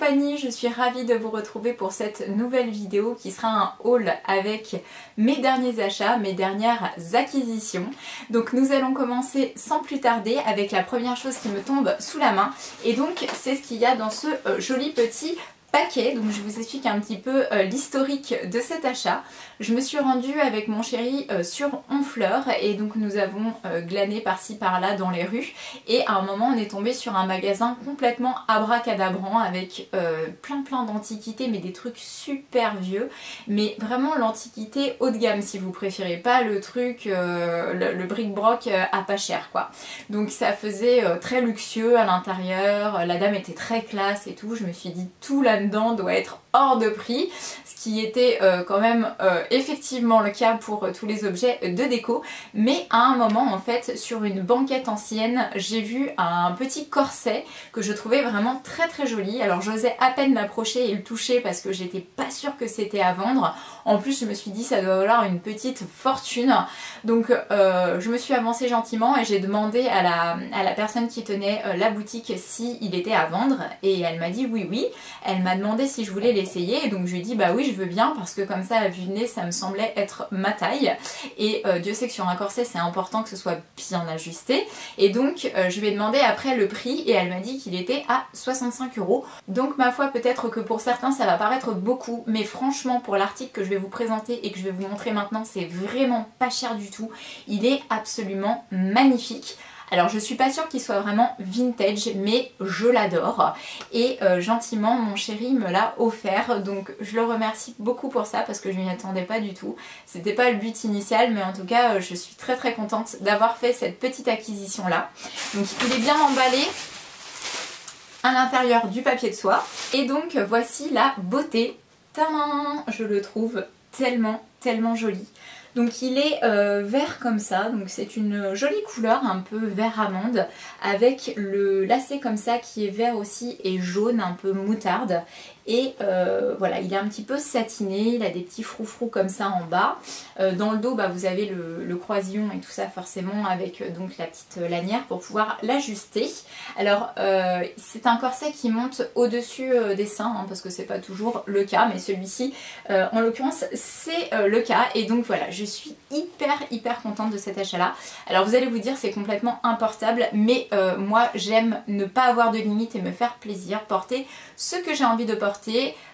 compagnie, je suis ravie de vous retrouver pour cette nouvelle vidéo qui sera un haul avec mes derniers achats, mes dernières acquisitions. Donc nous allons commencer sans plus tarder avec la première chose qui me tombe sous la main et donc c'est ce qu'il y a dans ce joli petit paquet. Donc je vous explique un petit peu l'historique de cet achat. Je me suis rendue avec mon chéri sur Honfleur et donc nous avons glané par-ci par-là dans les rues et à un moment on est tombé sur un magasin complètement abracadabrant avec plein d'antiquités, mais des trucs super vieux, mais vraiment l'antiquité haut de gamme si vous préférez, pas le truc, le bric-broc à pas cher quoi. Donc ça faisait très luxueux à l'intérieur, la dame était très classe et tout, je me suis dit tout là-dedans doit être hors de prix, ce qui était quand même effectivement le cas pour tous les objets de déco. Mais à un moment en fait sur une banquette ancienne j'ai vu un petit corset que je trouvais vraiment très joli. Alors j'osais à peine l'approcher et le toucher parce que j'étais pas sûre que c'était à vendre. En plus je me suis dit ça doit valoir une petite fortune. Donc je me suis avancée gentiment et j'ai demandé à la personne qui tenait la boutique si il était à vendre et elle m'a dit oui. Elle m'a demandé si je voulais l'essayer et donc je lui ai dit bah oui je veux bien parce que comme ça à vue de nez ça me semblait être ma taille et Dieu sait que sur un corset c'est important que ce soit bien ajusté et donc je lui ai demandé après le prix et elle m'a dit qu'il était à 65 €. Donc ma foi peut-être que pour certains ça va paraître beaucoup mais franchement pour l'article que je vais vous présenter et que je vais vous montrer maintenant c'est vraiment pas cher du tout. Il est absolument magnifique. Alors je suis pas sûre qu'il soit vraiment vintage mais je l'adore et gentiment mon chéri me l'a offert donc je le remercie beaucoup pour ça parce que je m'y attendais pas du tout. C'était pas le but initial mais en tout cas je suis très contente d'avoir fait cette petite acquisition là. Donc il est bien emballé à l'intérieur du papier de soie et donc voici la beauté. Tadam! Je le trouve tellement joli. Donc il est vert comme ça, donc c'est une jolie couleur, un peu vert amande, avec le lacet comme ça qui est vert aussi et jaune, un peu moutarde. Et voilà, il est un petit peu satiné, il a des petits froufrous comme ça en bas. Dans le dos, bah, vous avez le croisillon et tout ça forcément avec donc la petite lanière pour pouvoir l'ajuster. Alors c'est un corset qui monte au-dessus des seins, hein, parce que c'est pas toujours le cas, mais celui-ci en l'occurrence c'est le cas. Et donc voilà, je suis hyper contente de cet achat-là. Alors vous allez vous dire c'est complètement importable, mais moi j'aime ne pas avoir de limite et me faire plaisir, porter ce que j'ai envie de porter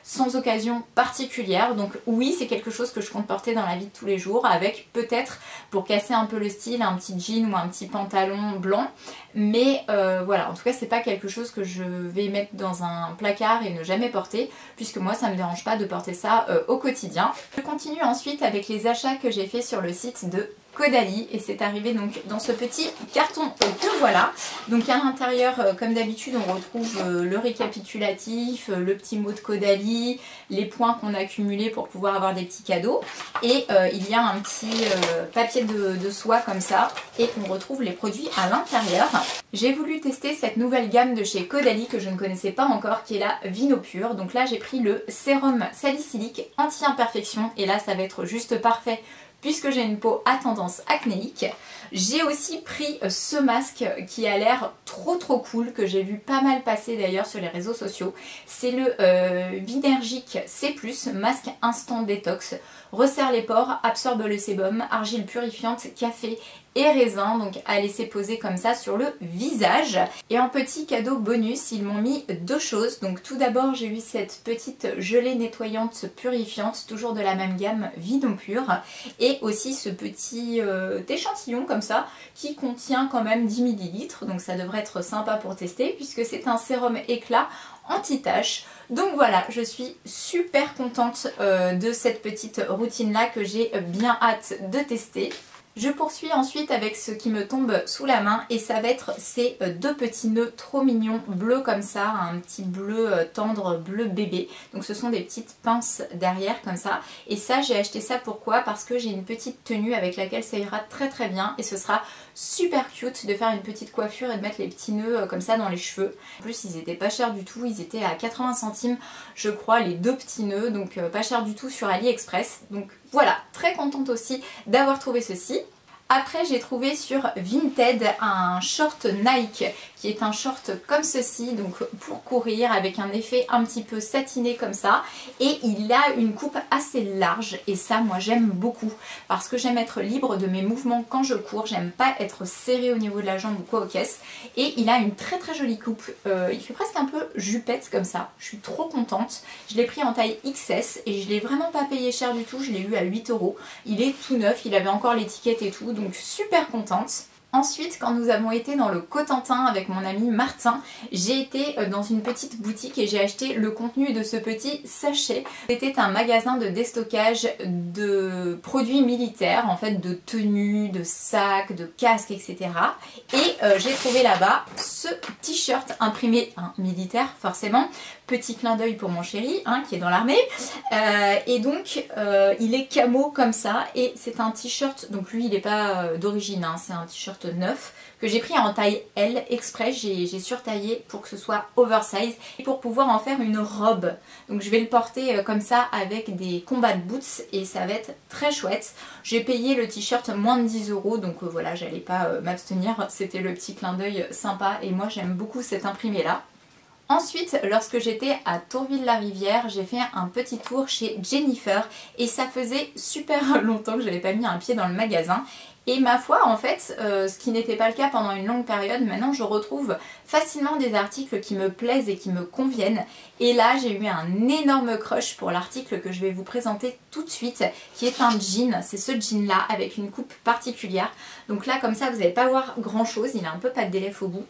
sans occasion particulière. Donc oui c'est quelque chose que je compte porter dans la vie de tous les jours avec peut-être pour casser un peu le style un petit jean ou un petit pantalon blanc, mais voilà, en tout cas c'est pas quelque chose que je vais mettre dans un placard et ne jamais porter puisque moi ça me dérange pas de porter ça au quotidien. Je continue ensuite avec les achats que j'ai fait sur le site de Caudalie et c'est arrivé donc dans ce petit carton que voilà. Donc à l'intérieur comme d'habitude on retrouve le récapitulatif, le petit mot de Caudalie, les points qu'on a cumulés pour pouvoir avoir des petits cadeaux et il y a un petit papier de soie comme ça et on retrouve les produits à l'intérieur. J'ai voulu tester cette nouvelle gamme de chez Caudalie que je ne connaissais pas encore qui est la Vinopure. Donc là j'ai pris le sérum salicylique anti-imperfection et là ça va être juste parfait puisque j'ai une peau à tendance acnéique. J'ai aussi pris ce masque qui a l'air trop cool, que j'ai vu pas mal passer d'ailleurs sur les réseaux sociaux. C'est le Vinergic C+, masque instant détox. Resserre les pores, absorbe le sébum, argile purifiante, café et raisin, donc à laisser poser comme ça sur le visage. Et en petit cadeau bonus, ils m'ont mis deux choses. Donc tout d'abord j'ai eu cette petite gelée nettoyante purifiante, toujours de la même gamme Vinopure, et aussi ce petit échantillon comme ça qui contient quand même 10 ml, donc ça devrait être sympa pour tester puisque c'est un sérum éclat anti-tache. Donc voilà, je suis super contente de cette petite routine là que j'ai bien hâte de tester. Je poursuis ensuite avec ce qui me tombe sous la main et ça va être ces deux petits nœuds trop mignons, bleus comme ça, un petit bleu tendre, bleu bébé. Donc ce sont des petites pinces derrière comme ça. Et ça j'ai acheté ça pourquoi? Parce que j'ai une petite tenue avec laquelle ça ira très bien et ce sera super cute de faire une petite coiffure et de mettre les petits nœuds comme ça dans les cheveux. En plus ils étaient pas chers du tout, ils étaient à 80 centimes je crois les deux petits nœuds, donc pas cher du tout sur AliExpress. Donc voilà, très contente aussi d'avoir trouvé ceci. Après j'ai trouvé sur Vinted un short Nike qui est un short comme ceci, donc pour courir avec un effet un petit peu satiné comme ça, et il a une coupe assez large et ça moi j'aime beaucoup parce que j'aime être libre de mes mouvements quand je cours, j'aime pas être serré au niveau de la jambe ou quoi aux caisses, et il a une très très jolie coupe, il fait presque un peu jupette comme ça, je suis trop contente. Je l'ai pris en taille XS et je l'ai vraiment pas payé cher du tout, je l'ai eu à 8 €. Il est tout neuf, il avait encore l'étiquette et tout, donc super contente. Ensuite, quand nous avons été dans le Cotentin avec mon ami Martin, j'ai été dans une petite boutique et j'ai acheté le contenu de ce petit sachet. C'était un magasin de déstockage de produits militaires, en fait de tenues, de sacs, de casques, etc. Et j'ai trouvé là-bas ce t-shirt imprimé, militaire forcément. Petit clin d'œil pour mon chéri qui est dans l'armée. Et donc il est camo comme ça et c'est un t-shirt, donc lui il n'est pas d'origine, c'est un t-shirt neuf que j'ai pris en taille L exprès, j'ai surtaillé pour que ce soit oversize et pour pouvoir en faire une robe. Donc je vais le porter comme ça avec des combat boots et ça va être très chouette. J'ai payé le t-shirt moins de 10 €, donc voilà, j'allais pas m'abstenir, c'était le petit clin d'œil sympa et moi j'aime beaucoup cet imprimé là. Ensuite, lorsque j'étais à Tourville-la-Rivière, j'ai fait un petit tour chez Jennifer et ça faisait super longtemps que j'avais pas mis un pied dans le magasin. Et ma foi, en fait, ce qui n'était pas le cas pendant une longue période, maintenant je retrouve facilement des articles qui me plaisent et qui me conviennent. Et là, j'ai eu un énorme crush pour l'article que je vais vous présenter tout de suite, qui est un jean. C'est ce jean-là, avec une coupe particulière. Donc là, comme ça, vous n'allez pas voir grand-chose. Il a un peu pas de délai au bout.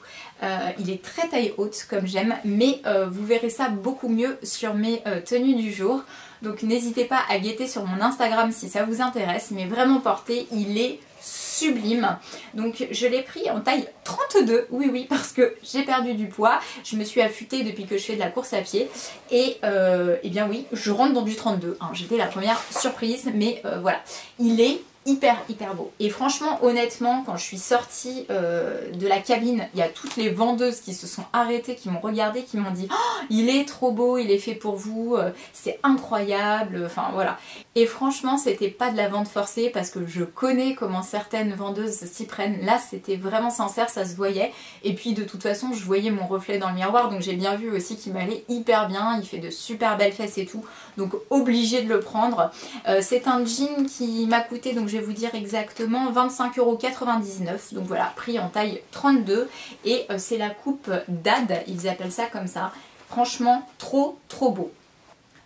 Il est très taille haute, comme j'aime, mais vous verrez ça beaucoup mieux sur mes tenues du jour. Donc n'hésitez pas à guetter sur mon Instagram si ça vous intéresse, mais vraiment porté, il est sublime. Donc je l'ai pris en taille 32, oui parce que j'ai perdu du poids, je me suis affûtée depuis que je fais de la course à pied et bien oui, je rentre dans du 32, j'étais la première surprise, mais voilà, il est hyper beau. Et franchement, honnêtement, quand je suis sortie de la cabine, il y a toutes les vendeuses qui se sont arrêtées, qui m'ont regardé, qui m'ont dit oh, il est trop beau, il est fait pour vous, c'est incroyable, enfin voilà. Et franchement, c'était pas de la vente forcée parce que je connais comment certaines vendeuses s'y prennent. Là, c'était vraiment sincère, ça se voyait. Et puis de toute façon, je voyais mon reflet dans le miroir, donc j'ai bien vu aussi qu'il m'allait hyper bien. Il fait de super belles fesses et tout, donc obligée de le prendre. C'est un jean qui m'a coûté, donc je vais vous dire exactement 25,99 €. Donc voilà, prix en taille 32 et c'est la coupe dad, ils appellent ça comme ça. Franchement, trop beau.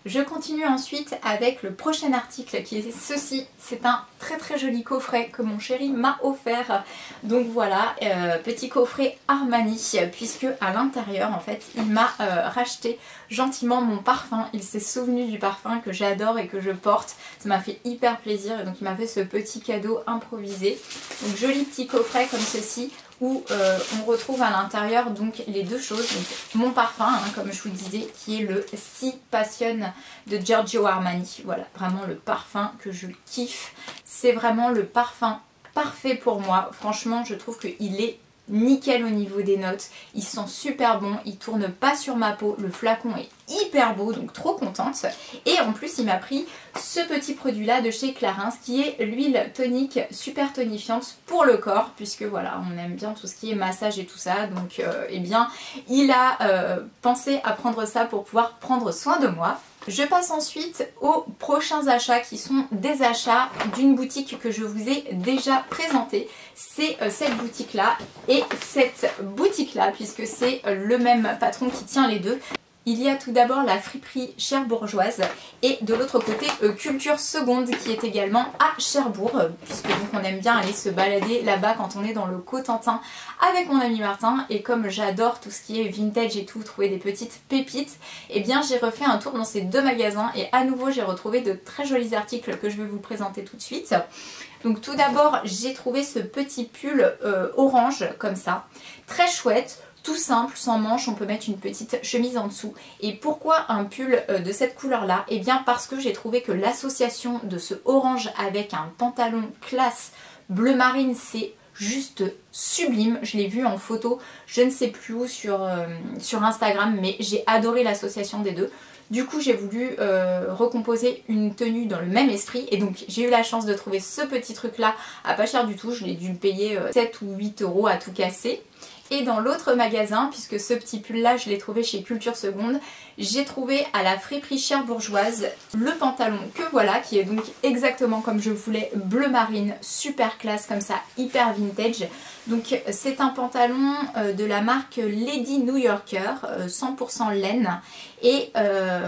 Je continue ensuite avec le prochain article qui est ceci. C'est un très joli coffret que mon chéri m'a offert. Donc voilà, petit coffret Armani, puisque à l'intérieur en fait il m'a racheté gentiment mon parfum. Il s'est souvenu du parfum que j'adore et que je porte. Ça m'a fait hyper plaisir et donc il m'a fait ce petit cadeau improvisé. Donc joli petit coffret comme ceci, où on retrouve à l'intérieur donc les deux choses, donc mon parfum comme je vous le disais qui est le Si Passion de Giorgio Armani, voilà vraiment le parfum que je kiffe, c'est vraiment le parfum parfait pour moi, franchement je trouve qu'il est nickel au niveau des notes, il sent super bon, il tourne pas sur ma peau, le flacon est hyper beau donc trop contente et en plus il m'a pris ce petit produit là de chez Clarins qui est l'huile tonique super tonifiante pour le corps puisque voilà on aime bien tout ce qui est massage et tout ça donc eh bien il a pensé à prendre ça pour pouvoir prendre soin de moi. Je passe ensuite aux prochains achats qui sont des achats d'une boutique que je vous ai déjà présentée. C'est cette boutique là et cette boutique là puisque c'est le même patron qui tient les deux. Il y a tout d'abord la friperie cherbourgeoise et de l'autre côté Culture Seconde qui est également à Cherbourg puisque donc on aime bien aller se balader là-bas quand on est dans le Cotentin avec mon ami Martin et comme j'adore tout ce qui est vintage et tout, trouver des petites pépites, et bien j'ai refait un tour dans ces deux magasins et à nouveau j'ai retrouvé de très jolis articles que je vais vous présenter tout de suite. Donc tout d'abord j'ai trouvé ce petit pull orange comme ça, très chouette. Tout simple, sans manches, on peut mettre une petite chemise en dessous. Et pourquoi un pull de cette couleur là? Et bien parce que j'ai trouvé que l'association de ce orange avec un pantalon classe bleu marine, c'est juste sublime. Je l'ai vu en photo, je ne sais plus où sur Instagram, mais j'ai adoré l'association des deux. Du coup j'ai voulu recomposer une tenue dans le même esprit et donc j'ai eu la chance de trouver ce petit truc là à pas cher du tout. Je l'ai dû le payer 7 ou 8 € à tout casser. Et dans l'autre magasin, puisque ce petit pull là je l'ai trouvé chez Culture Seconde, j'ai trouvé à la friperie Cherbourgeoise le pantalon que voilà, qui est donc exactement comme je voulais, bleu marine, super classe comme ça, hyper vintage. Donc c'est un pantalon de la marque Lady New Yorker, 100% laine. Et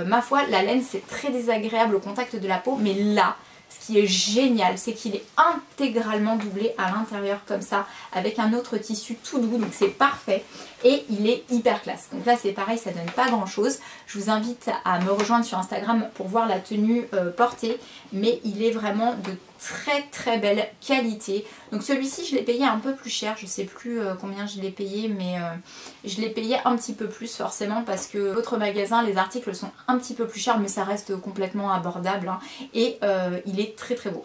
ma foi, la laine c'est très désagréable au contact de la peau, mais là, ce qui est génial, c'est qu'il est intégralement doublé à l'intérieur comme ça, avec un autre tissu tout doux, donc c'est parfait. Et il est hyper classe. Donc là c'est pareil, ça donne pas grand chose. Je vous invite à me rejoindre sur Instagram pour voir la tenue portée, mais il est vraiment de très belle qualité. Donc celui-ci je l'ai payé un peu plus cher, je sais plus combien je l'ai payé, mais je l'ai payé un petit peu plus forcément parce que l'autre magasin les articles sont un petit peu plus chers, mais ça reste complètement abordable hein. Et il est très beau.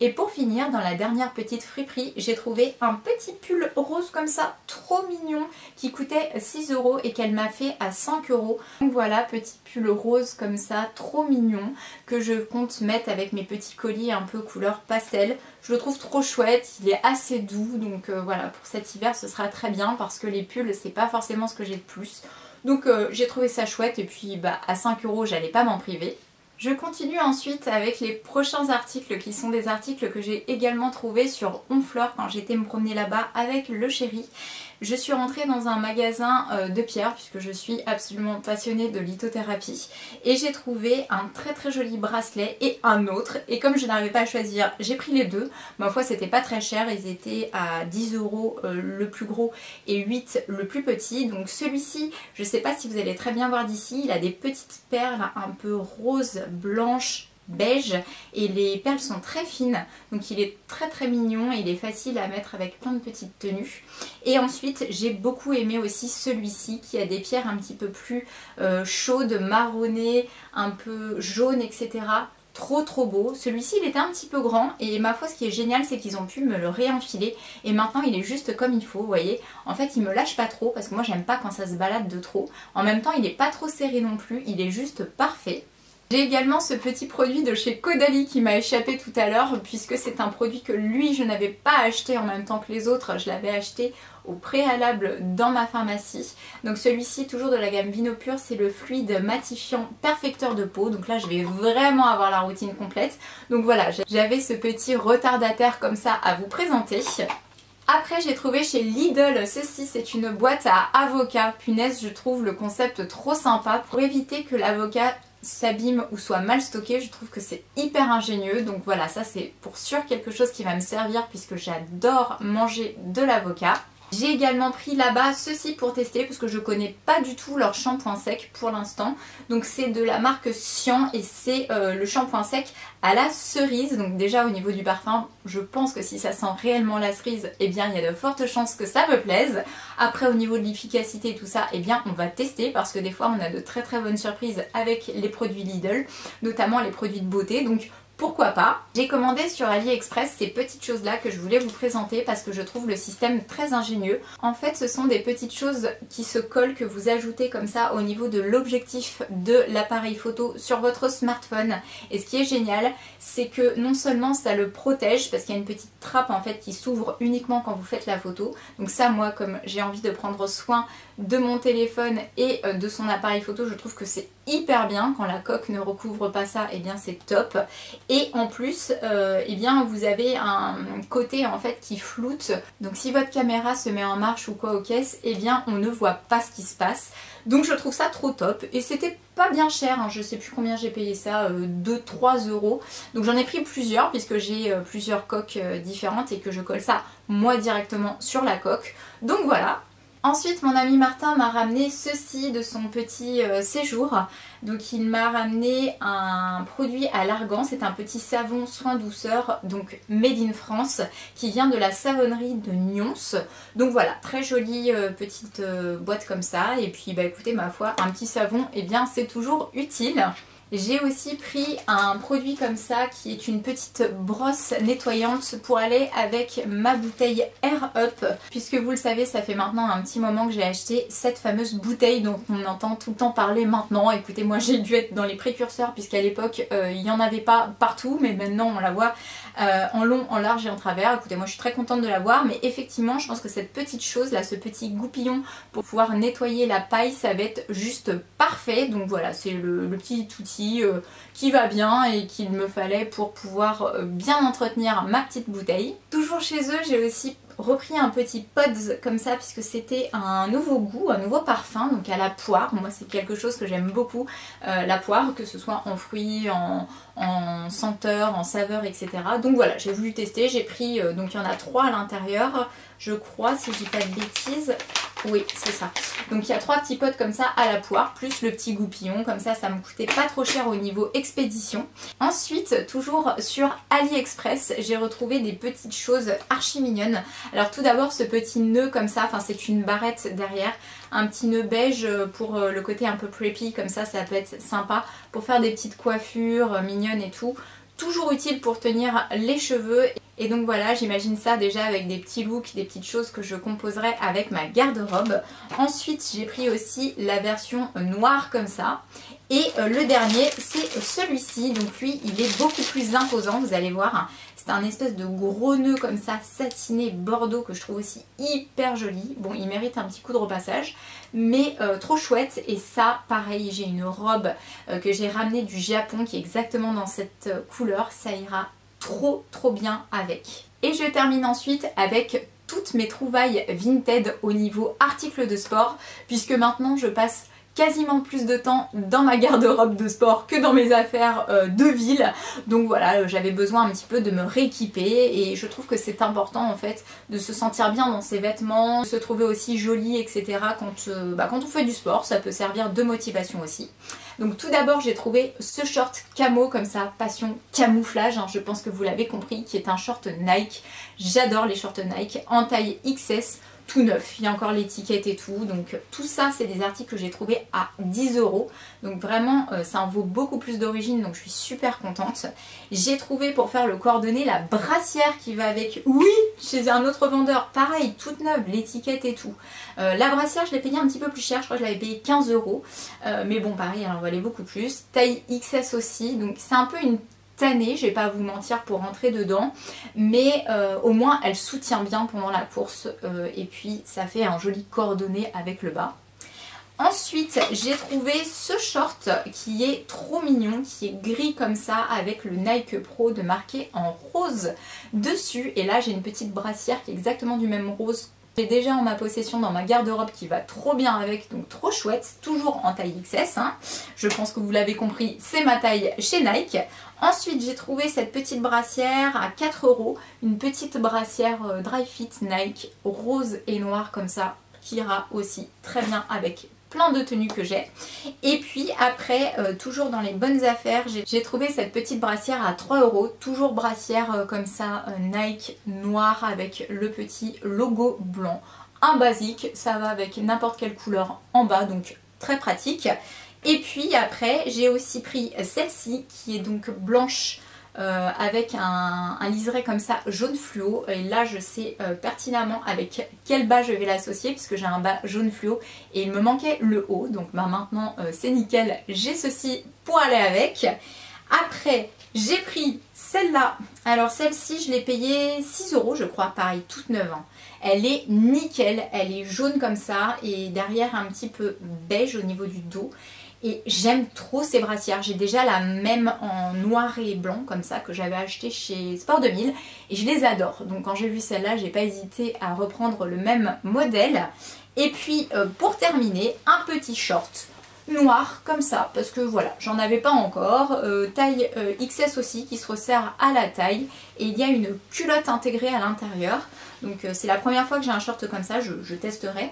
Et pour finir, dans la dernière petite friperie, j'ai trouvé un petit pull rose comme ça, trop mignon, qui coûtait 6 € et qu'elle m'a fait à 5 €. Donc voilà, petit pull rose comme ça, trop mignon, que je compte mettre avec mes petits colis un peu couleur pastel. Je le trouve trop chouette, il est assez doux, donc voilà, pour cet hiver ce sera très bien parce que les pulls c'est pas forcément ce que j'ai de plus. Donc j'ai trouvé ça chouette et puis bah, à 5 € j'allais pas m'en priver. Je continue ensuite avec les prochains articles qui sont des articles que j'ai également trouvés sur Honfleur quand j'étais me promener là-bas avec le chéri. Je suis rentrée dans un magasin de pierre puisque je suis absolument passionnée de lithothérapie et j'ai trouvé un très joli bracelet et un autre, et comme je n'arrivais pas à choisir, j'ai pris les deux. Ma foi c'était pas très cher, ils étaient à 10 € le plus gros et 8 le plus petit. Donc celui-ci, je sais pas si vous allez très bien voir d'ici, il a des petites perles un peu rose, blanche, beige et les perles sont très fines, donc il est très mignon et il est facile à mettre avec plein de petites tenues. Et ensuite j'ai beaucoup aimé aussi celui-ci qui a des pierres un petit peu plus chaudes, marronnées, un peu jaunes, etc. Trop beau. Celui-ci il était un petit peu grand et ma foi ce qui est génial c'est qu'ils ont pu me le réenfiler et maintenant il est juste comme il faut, vous voyez. En fait il me lâche pas trop parce que moi j'aime pas quand ça se balade de trop. En même temps il est pas trop serré non plus, il est juste parfait. J'ai également ce petit produit de chez Caudalie qui m'a échappé tout à l'heure puisque c'est un produit que lui je n'avais pas acheté en même temps que les autres, je l'avais acheté au préalable dans ma pharmacie. Donc celui-ci toujours de la gamme Vinopure, c'est le fluide matifiant perfecteur de peau, donc là je vais vraiment avoir la routine complète. Donc voilà, j'avais ce petit retardataire comme ça à vous présenter. Après j'ai trouvé chez Lidl, ceci c'est une boîte à avocat. Punaise, je trouve le concept trop sympa pour éviter que l'avocat s'abîme ou soit mal stocké. Je trouve que c'est hyper ingénieux, donc voilà, ça c'est pour sûr quelque chose qui va me servir puisque j'adore manger de l'avocat. J'ai également pris là-bas ceci pour tester parce que je connais pas du tout leur shampoing sec pour l'instant. Donc c'est de la marque Sian et c'est le shampoing sec à la cerise. Donc déjà au niveau du parfum, je pense que si ça sent réellement la cerise, eh bien il y a de fortes chances que ça me plaise. Après au niveau de l'efficacité et tout ça, eh bien on va tester parce que des fois on a de très bonnes surprises avec les produits Lidl, notamment les produits de beauté. Donc pourquoi pas. J'ai commandé sur AliExpress ces petites choses là que je voulais vous présenter parce que je trouve le système très ingénieux. En fait ce sont des petites choses qui se collent, que vous ajoutez comme ça au niveau de l'objectif de l'appareil photo sur votre smartphone. Et ce qui est génial c'est que non seulement ça le protège parce qu'il y a une petite trappe en fait qui s'ouvre uniquement quand vous faites la photo. Donc ça moi comme j'ai envie de prendre soin de mon téléphone et de son appareil photo, je trouve que c'est hyper bien. Quand la coque ne recouvre pas ça, et eh bien c'est top. Et en plus, eh bien vous avez un côté en fait qui floute. Donc si votre caméra se met en marche ou quoi aux caisses, eh bien on ne voit pas ce qui se passe. Donc je trouve ça trop top. Et c'était pas bien cher, hein. Je sais plus combien j'ai payé ça, 2-3 €. Donc j'en ai pris plusieurs puisque j'ai plusieurs coques différentes et que je colle ça moi directement sur la coque. Donc voilà. Ensuite mon ami Martin m'a ramené ceci de son petit séjour. Donc il m'a ramené un produit à l'argan, c'est un petit savon soin douceur, donc made in France, qui vient de la savonnerie de Nyons. Donc voilà, très jolie petite boîte comme ça. Et puis bah écoutez, ma foi, un petit savon, eh bien c'est toujours utile. J'ai aussi pris un produit comme ça qui est une petite brosse nettoyante pour aller avec ma bouteille Air Up, puisque vous le savez, ça fait maintenant un petit moment que j'ai acheté cette fameuse bouteille dont on entend tout le temps parler maintenant. Écoutez, moi j'ai dû être dans les précurseurs puisqu'à l'époque il n'y en avait pas partout, mais maintenant on la voit en long, en large et en travers. Écoutez, moi je suis très contente de l'avoir, mais effectivement je pense que cette petite chose là, ce petit goupillon pour pouvoir nettoyer la paille, ça va être juste parfait. Donc voilà, c'est le petit outil qui va bien et qu'il me fallait pour pouvoir bien entretenir ma petite bouteille. Toujours chez eux, j'ai aussi repris un petit pods comme ça puisque c'était un nouveau goût, un nouveau parfum, donc à la poire. Moi c'est quelque chose que j'aime beaucoup, la poire, que ce soit en fruits, en senteur, en saveur, etc. Donc voilà, j'ai voulu tester, j'ai pris, donc il y en a 3 à l'intérieur, je crois, si je dis pas de bêtises. Oui, c'est ça. Donc il y a 3 petits pots comme ça à la poire, plus le petit goupillon, comme ça me coûtait pas trop cher au niveau expédition. Ensuite, toujours sur AliExpress, j'ai retrouvé des petites choses archi mignonnes. Alors tout d'abord ce petit nœud comme ça, enfin c'est une barrette derrière, un petit nœud beige pour le côté un peu preppy, comme ça peut être sympa pour faire des petites coiffures mignonnes et tout. Toujours utile pour tenir les cheveux. Et donc voilà, j'imagine ça déjà avec des petits looks, des petites choses que je composerai avec ma garde-robe. Ensuite j'ai pris aussi la version noire comme ça. Et le dernier c'est celui-ci, donc lui il est beaucoup plus imposant, vous allez voir, hein. C'est un espèce de gros nœud comme ça, satiné bordeaux, que je trouve aussi hyper joli. Bon, il mérite un petit coup de repassage, mais trop chouette. Et ça pareil, j'ai une robe que j'ai ramenée du Japon qui est exactement dans cette couleur, ça ira trop bien avec. Et je termine ensuite avec toutes mes trouvailles Vinted au niveau articles de sport, puisque maintenant je passe quasiment plus de temps dans ma garde-robe de sport que dans mes affaires de ville. Donc voilà, j'avais besoin un petit peu de me rééquiper et je trouve que c'est important en fait de se sentir bien dans ses vêtements, de se trouver aussi jolie, etc. Quand on fait du sport, ça peut servir de motivation aussi. Donc tout d'abord j'ai trouvé ce short camo comme ça, passion camouflage, hein, je pense que vous l'avez compris, qui est un short Nike. J'adore les shorts Nike en taille XS. Tout neuf, il y a encore l'étiquette et tout, donc tout ça c'est des articles que j'ai trouvé à 10 €, donc vraiment ça en vaut beaucoup plus d'origine, donc je suis super contente. J'ai trouvé pour faire le coordonné la brassière qui va avec, oui, chez un autre vendeur, pareil, toute neuve, l'étiquette et tout. La brassière je l'ai payée un petit peu plus cher, je crois que je l'avais payée 15 €, mais bon pareil elle en valait beaucoup plus, taille XS aussi, donc c'est un peu une tannée, je vais pas vous mentir, pour rentrer dedans, mais au moins elle soutient bien pendant la course et puis ça fait un joli coordonné avec le bas. Ensuite j'ai trouvé ce short qui est trop mignon, qui est gris comme ça avec le Nike Pro de marqué en rose dessus, et là j'ai une petite brassière qui est exactement du même rose. J'ai déjà en ma possession dans ma garde-robe qui va trop bien avec, donc trop chouette, toujours en taille XS, hein. Je pense que vous l'avez compris, c'est ma taille chez Nike. Ensuite j'ai trouvé cette petite brassière à 4 €, une petite brassière Dry Fit Nike rose et noire comme ça, qui ira aussi très bien avec plein de tenues que j'ai. Et puis après, toujours dans les bonnes affaires, j'ai trouvé cette petite brassière à 3 €, toujours brassière comme ça, Nike noire avec le petit logo blanc. Un basique, ça va avec n'importe quelle couleur en bas, donc très pratique. Et puis après, j'ai aussi pris celle-ci qui est donc blanche avec un liseré comme ça jaune fluo, et là je sais pertinemment avec quel bas je vais l'associer puisque j'ai un bas jaune fluo et il me manquait le haut, donc maintenant c'est nickel, j'ai ceci pour aller avec. Après j'ai pris celle-là, alors celle-ci je l'ai payée 6 € je crois, pareil, toute neuve, hein. Elle est nickel, elle est jaune comme ça et derrière un petit peu beige au niveau du dos. Et j'aime trop ces brassières, j'ai déjà la même en noir et blanc comme ça que j'avais acheté chez Sport 2000 et je les adore. Donc quand j'ai vu celle-là, j'ai pas hésité à reprendre le même modèle. Et puis pour terminer, un petit short noir comme ça, parce que voilà, j'en avais pas encore, taille XS aussi qui se resserre à la taille, et il y a une culotte intégrée à l'intérieur. Donc c'est la première fois que j'ai un short comme ça, je testerai.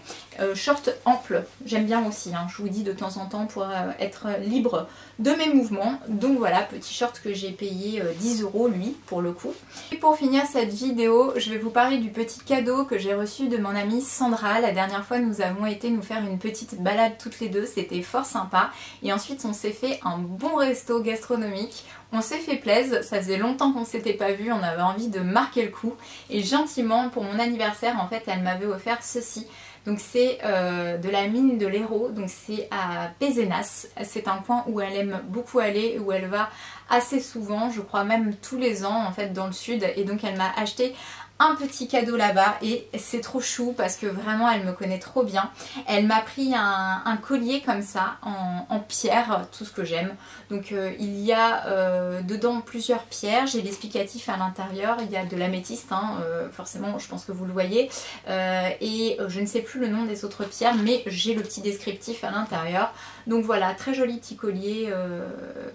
Short ample, j'aime bien aussi, hein, je vous dis de temps en temps pour être libre de mes mouvements. Donc voilà, petit short que j'ai payé 10 € lui pour le coup. Et pour finir cette vidéo, je vais vous parler du petit cadeau que j'ai reçu de mon amie Sandra. La dernière fois nous avons été nous faire une petite balade toutes les deux, c'était fort sympa. Et ensuite on s'est fait un bon resto gastronomique. On s'est fait plaisir, ça faisait longtemps qu'on s'était pas vu, on avait envie de marquer le coup. Et gentiment, pour mon anniversaire, en fait, elle m'avait offert ceci. Donc c'est de la mine de l'Hérault, donc c'est à Pézenas. C'est un coin où elle aime beaucoup aller, où elle va assez souvent, je crois même tous les ans en fait dans le sud. Et donc elle m'a acheté un petit cadeau là-bas et c'est trop chou parce que vraiment elle me connaît trop bien. Elle m'a pris un collier comme ça en pierre, tout ce que j'aime. Donc il y a dedans plusieurs pierres, j'ai l'explicatif à l'intérieur, il y a de l'améthyste, hein, forcément je pense que vous le voyez, et je ne sais plus le nom des autres pierres mais j'ai le petit descriptif à l'intérieur. Donc voilà, très joli petit collier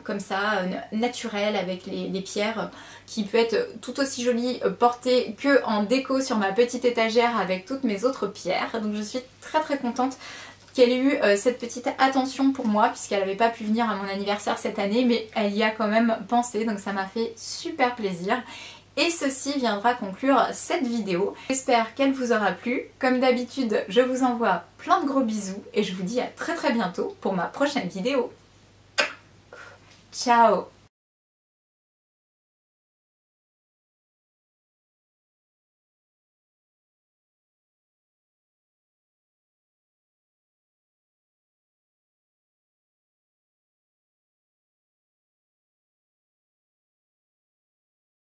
comme ça, naturel avec les pierres qui peut être tout aussi joli porté que en déco sur ma petite étagère avec toutes mes autres pierres. Donc je suis très très contente qu'elle ait eu cette petite attention pour moi puisqu'elle n'avait pas pu venir à mon anniversaire cette année, mais elle y a quand même pensé, donc ça m'a fait super plaisir. Et ceci viendra conclure cette vidéo. J'espère qu'elle vous aura plu. Comme d'habitude, je vous envoie plein de gros bisous et je vous dis à très très bientôt pour ma prochaine vidéo. Ciao!